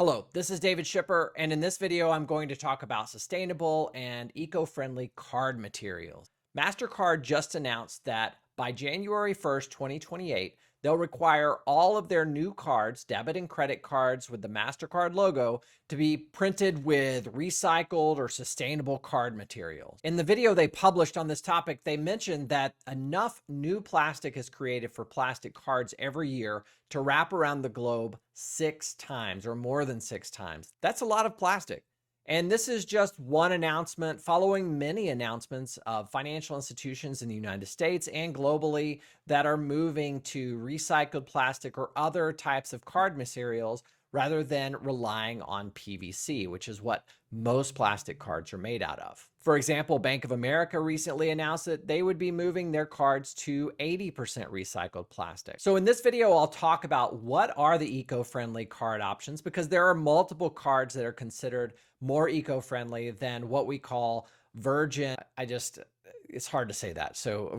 Hello, this is David Shipper, and in this video, I'm going to talk about sustainable and eco-friendly card materials. Mastercard just announced that by January 1st, 2028, they'll require all of their new cards, debit and credit cards with the Mastercard logo, to be printed with recycled or sustainable card materials. In the video they published on this topic, they mentioned that enough new plastic is created for plastic cards every year to wrap around the globe 6 times or more than 6 times. That's a lot of plastic. And this is just one announcement following many announcements of financial institutions in the United States and globally that are moving to recycled plastic or other types of card materials rather than relying on PVC, which is what most plastic cards are made out of. For example, Bank of America recently announced that they would be moving their cards to 80% recycled plastic. So in this video, I'll talk about what are the eco-friendly card options, because there are multiple cards that are considered more eco-friendly than what we call virgin. It's hard to say that. So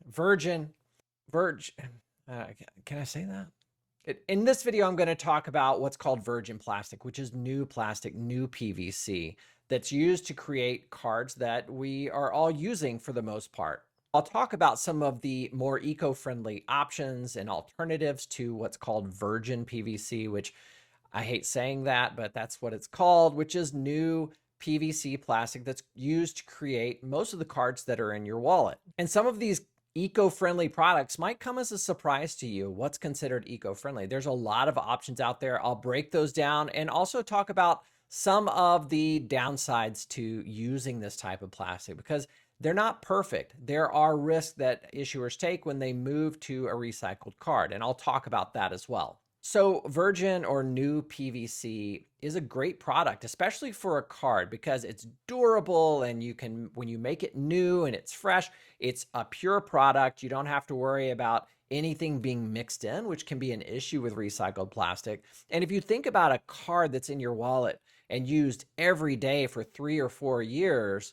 virgin, can I say that? In this video, I'm going to talk about what's called virgin plastic, which is new plastic, new PVC, that's used to create cards that we are all using for the most part. I'll talk about some of the more eco-friendly options and alternatives to what's called virgin PVC, which I hate saying that, but that's what it's called, which is new PVC plastic that's used to create most of the cards that are in your wallet. And some of these eco-friendly products might come as a surprise to you. What's considered eco-friendly? There's a lot of options out there. I'll break those down and also talk about some of the downsides to using this type of plastic, because they're not perfect. There are risks that issuers take when they move to a recycled card, and I'll talk about that as well. So virgin or new PVC is a great product, especially for a card, because it's durable and you can, when you make it new and it's fresh, it's a pure product. You don't have to worry about anything being mixed in, which can be an issue with recycled plastic. And if you think about a card that's in your wallet and used every day for 3 or 4 years,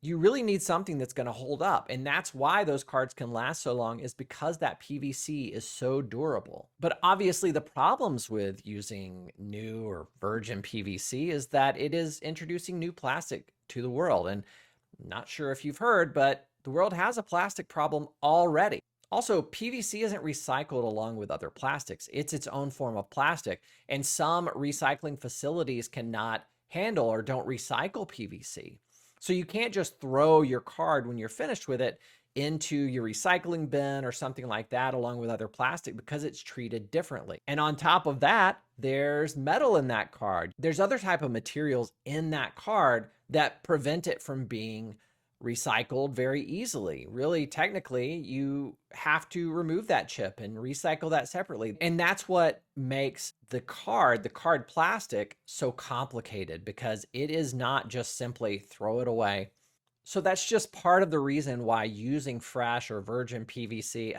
you really need something that's going to hold up. And that's why those cards can last so long, is because that PVC is so durable. But obviously the problems with using new or virgin PVC is that it is introducing new plastic to the world. And I'm not sure if you've heard, but the world has a plastic problem already. Also, PVC isn't recycled along with other plastics. It's its own form of plastic. And some recycling facilities cannot handle or don't recycle PVC. So you can't just throw your card when you're finished with it into your recycling bin or something like that along with other plastic, because it's treated differently. And on top of that, there's metal in that card. There's other type of materials in that card that prevent it from being recycled very easily. Really, technically, you have to remove that chip and recycle that separately. And that's what makes the card plastic so complicated, because it is not just simply throw it away. So that's just part of the reason why using fresh or virgin PVC,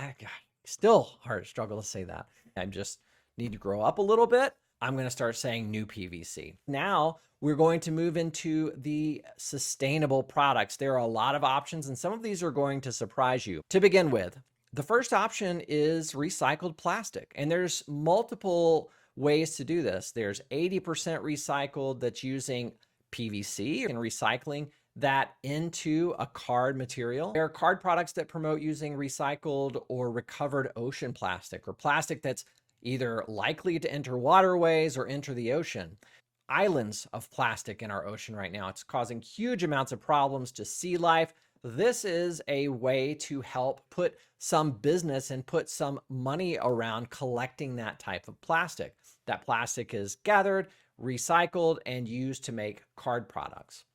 still hard struggle to say that. I just need to grow up a little bit. I'm going to start saying new PVC. Now we're going to move into the sustainable products. There are a lot of options, and some of these are going to surprise you. To begin with, the first option is recycled plastic, and there's multiple ways to do this. There's 80% recycled that's using PVC and recycling that into a card material. There are card products that promote using recycled or recovered ocean plastic, or plastic that's either likely to enter waterways or enter the ocean. Islands of plastic in our ocean right now. It's causing huge amounts of problems to sea life. This is a way to help put some business and put some money around collecting that type of plastic. That plastic is gathered, recycled, and used to make card products.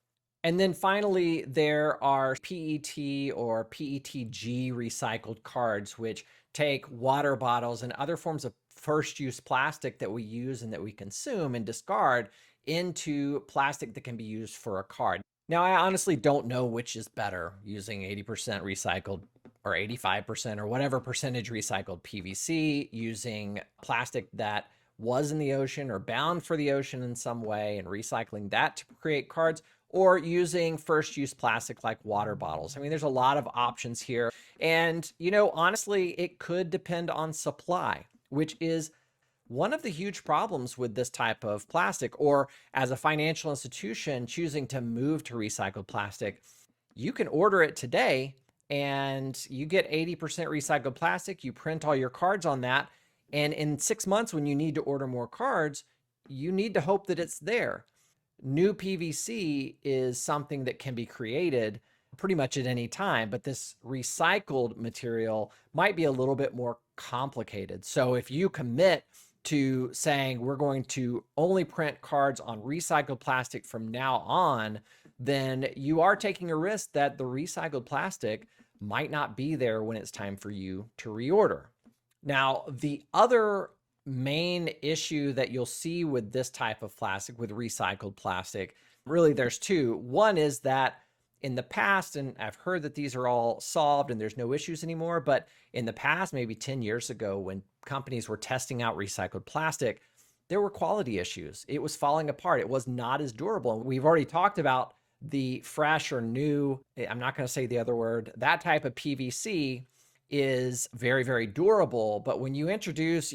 And then finally, there are PET or PETG recycled cards, which take water bottles and other forms of first-use plastic that we use and that we consume and discard into plastic that can be used for a card. Now, I honestly don't know which is better, using 80% recycled or 85% or whatever percentage recycled PVC, using plastic that was in the ocean or bound for the ocean in some way and recycling that to create cards, or using first-use plastic like water bottles. I mean, there's a lot of options here. And, honestly, it could depend on supply, which is One of the huge problems with this type of plastic, or as a financial institution choosing to move to recycled plastic, you can order it today and you get 80% recycled plastic. You print all your cards on that. And in 6 months, when you need to order more cards, you need to hope that it's there. New PVC is something that can be created pretty much at any time, but this recycled material might be a little bit more complicated. So if you commit to saying we're going to only print cards on recycled plastic from now on, then you are taking a risk that the recycled plastic might not be there when it's time for you to reorder. Now, the other main issue that you'll see with this type of plastic, with recycled plastic, really there's two. One is that in the past, and I've heard that these are all solved and there's no issues anymore, but in the past, maybe 10 years ago, when companies were testing out recycled plastic, there were quality issues. It was falling apart. It was not as durable. And we've already talked about the fresh or new, I'm not going to say the other word, that type of PVC is very, very durable. But when you introduce,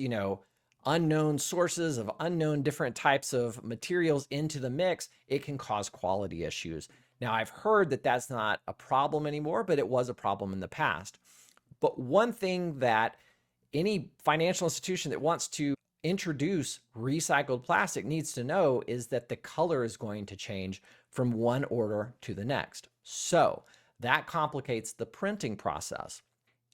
unknown sources of unknown different types of materials into the mix, it can cause quality issues. Now, I've heard that that's not a problem anymore, but it was a problem in the past. But one thing that any financial institution that wants to introduce recycled plastic needs to know is that the color is going to change from one order to the next. So that complicates the printing process.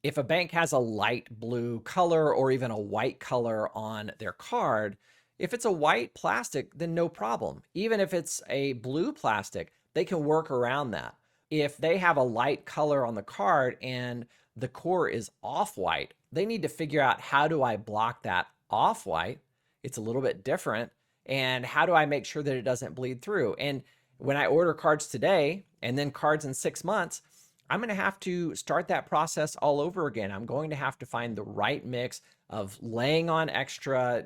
If a bank has a light blue color or even a white color on their card, if it's a white plastic, then no problem. Even if it's a blue plastic, they can work around that. If they have a light color on the card and the core is off-white, they need to figure out, how do I block that off-white? It's a little bit different. And how do I make sure that it doesn't bleed through? And when I order cards today and then cards in 6 months, I'm going to have to start that process all over again. I'm going to have to find the right mix of laying on extra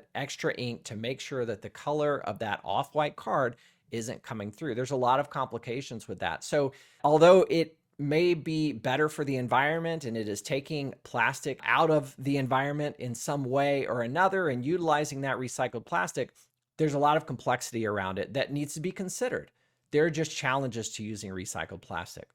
ink to make sure that the color of that off-white card isn't coming through. There's a lot of complications with that. So although it may be better for the environment and it is taking plastic out of the environment in some way or another and utilizing that recycled plastic, there's a lot of complexity around it that needs to be considered. There are just challenges to using recycled plastic.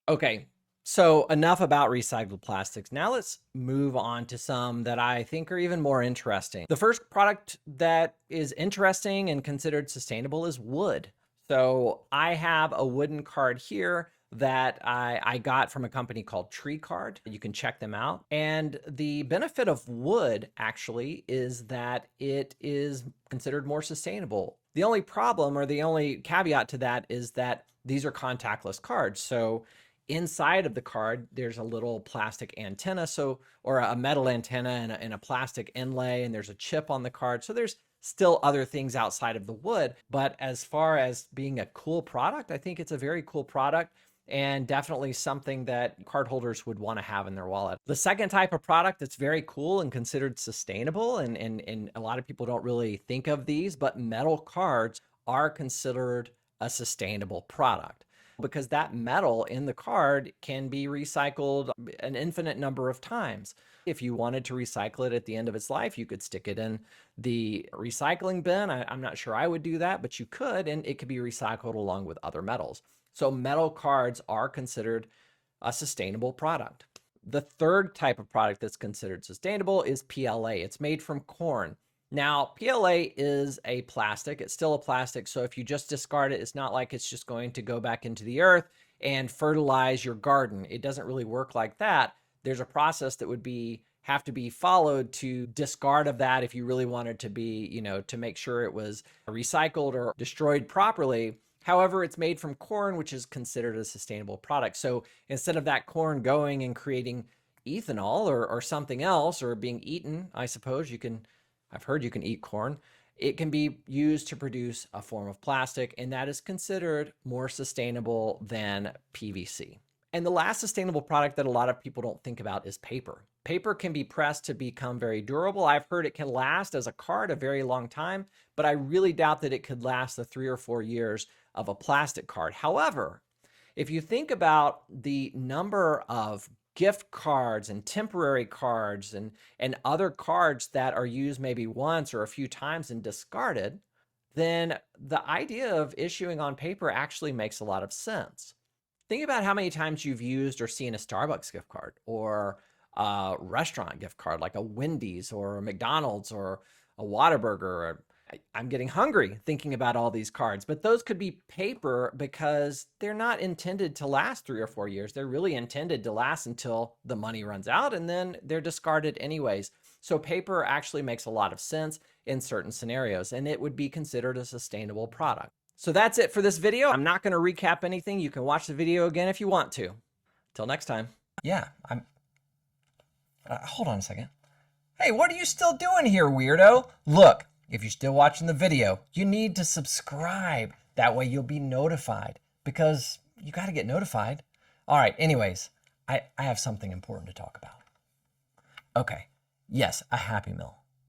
Okay, so enough about recycled plastics. Now let's move on to some that I think are even more interesting. The first product that is interesting and considered sustainable is wood. So I have a wooden card here that I got from a company called Tree Card. You can check them out. And the benefit of wood actually is that it is considered more sustainable. The only problem, or the only caveat to that, is that these are contactless cards. So inside of the card, there's a little plastic antenna, or a metal antenna and a plastic inlay, and there's a chip on the card. So there's still other things outside of the wood. But as far as being a cool product, I think it's a very cool product and definitely something that cardholders would want to have in their wallet. The second type of product that's very cool and considered sustainable, and a lot of people don't really think of these, but metal cards are considered a sustainable product, because that metal in the card can be recycled an infinite number of times. If you wanted to recycle it at the end of its life, you could stick it in the recycling bin. I'm not sure I would do that, but you could, and it could be recycled along with other metals. So metal cards are considered a sustainable product. The third type of product that's considered sustainable is PLA. It's made from corn. Now, PLA is a plastic. It's still a plastic. So if you just discard it, it's not like it's just going to go back into the earth and fertilize your garden. It doesn't really work like that. There's a process that would have to be followed to discard of that if you really wanted to be, to make sure it was recycled or destroyed properly. However, it's made from corn, which is considered a sustainable product. So instead of that corn going and creating ethanol or something else, or being eaten, I suppose I've heard you can eat corn. It can be used to produce a form of plastic, and that is considered more sustainable than PVC. And the last sustainable product that a lot of people don't think about is paper. Paper can be pressed to become very durable. I've heard it can last as a card a very long time, but I really doubt that it could last the 3 or 4 years of a plastic card. However, if you think about the number of gift cards and temporary cards and other cards that are used maybe once or a few times and discarded, then the idea of issuing on paper actually makes a lot of sense. Think about how many times you've used or seen a Starbucks gift card or a restaurant gift card like a Wendy's or a McDonald's or a Whataburger. I'm getting hungry thinking about all these cards, but those could be paper because they're not intended to last 3 or 4 years. They're really intended to last until the money runs out and then they're discarded anyways. So paper actually makes a lot of sense in certain scenarios, and it would be considered a sustainable product. So that's it for this video. I'm not going to recap anything. You can watch the video again if you want to. Till next time. Yeah, hold on a second. Hey, what are you still doing here, weirdo? Look, if you're still watching the video, you need to subscribe. That way you'll be notified, because you got to get notified. All right, anyways, I have something important to talk about. Okay, yes, a Happy Meal.